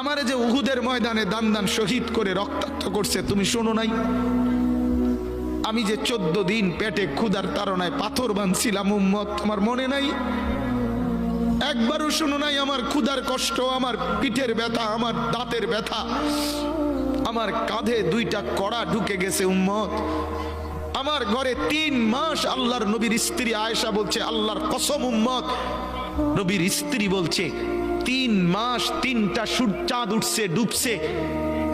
আমারে যে উহুদের ময়দানে দান দান শহীদ করে রক্তাক্ত করছে, তুমি শোনো নাই? আমি যে 14 দিন পেটে ক্ষুধার তাড়নায় পাথর বাঁধছিলাম উম্মত, তোমার মনে নাই? একবারও শোনো নাই আমার ক্ষুধার কষ্ট, আমার পিঠের ব্যথা, আমার দাঁতের ব্যথা, আমার কাঁধে 2টা কড়া ঢুকে গেছে উম্মত। আমার ঘরে 3 মাস আল্লাহর নবীর স্ত্রী আয়েশা বলছে, আল্লাহর কসম উম্মত, নবীর স্ত্রী বলছে 3 মাস 3টা চাঁদ উঠছে ডুবছে,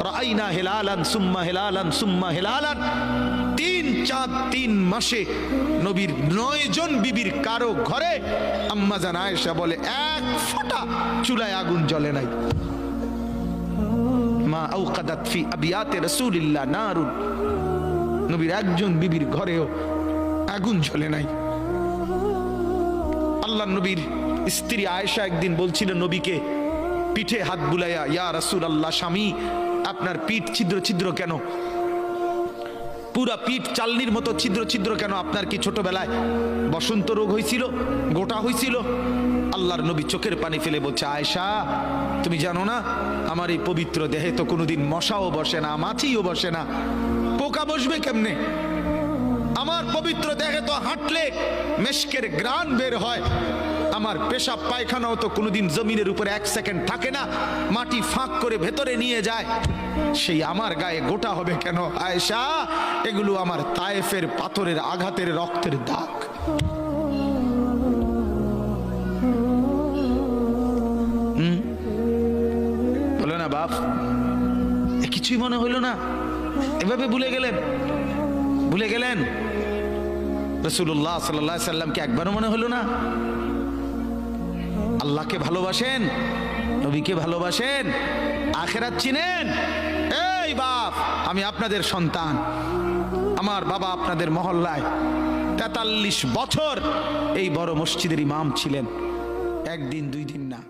রাইনা হেলালান সুম্মা হেলালান সুম্মা হেলালান, 3 চাঁদ 3 মাসে নবীর 9 জন বিবির কারো ঘরে আম্মা জান আয়েশা বলে 1 ফোঁটা চুলায় আগুন জ্বলে নাই। মা আওকাদাত ফি আবিয়াতে রাসূলিল্লাহ নারুন, নবীর একজন বিবির ঘরেও আগুন জ্বলে নাই। আল্লাহ নবীর স্ত্রী আয়েশা একদিন বলছিলেন নবীকে পিঠে হাত বুলাইয়া, ইয়া রাসূলুল্লাহ, স্বামী আপনার পিঠ ছিদ্র ছিদ্র কেন? পুরা পিঠ চালনির মতো ছিদ্র ছিদ্র কেন? আপনার কি ছোটবেলায় বসন্ত রোগ হয়েছিল, গোটা হয়েছিল? আল্লাহর নবী চোখের পানি ফেলে বলছে, আয়েশা তুমি জানো না আমার এই পবিত্র দেহে তো কোনোদিন মশাও বসে না, মাছিও বসে না, পোকা বসবে কেমনে? আমার পবিত্র দেহে তো হাঁটলে মেশকের গ্রান বের হয়, আমার পেশাব পায়খানাও তো কোনোদিন জমিনের উপরে 1 সেকেন্ড থাকে না, মাটি ফাঁক করে ভেতরে নিয়ে যায়, সেই আমার গায়ে গোটা হবে কেন? আয়েশা এগুলো আমার তায়েফের পাথরের আঘাতের রক্তের দাগ। বলো না বাপ, কিছুই মনে হইল না? এভাবে ভুলে গেলেন, ভুলে গেলেন? রাসূলুল্লাহ সাল্লাল্লাহু আলাইহি সাল্লামকে একবারও মনে হলো না? আল্লাহকে ভালোবাসেন, নবীকে ভালোবাসেন, আখিরাত চিনেন? এই বাপ, আমি আপনাদের সন্তান, আমার বাবা আপনাদের মহল্লায় 43 বছর এই বড় মসজিদের ইমাম ছিলেন, 1 দিন 2 দিন না।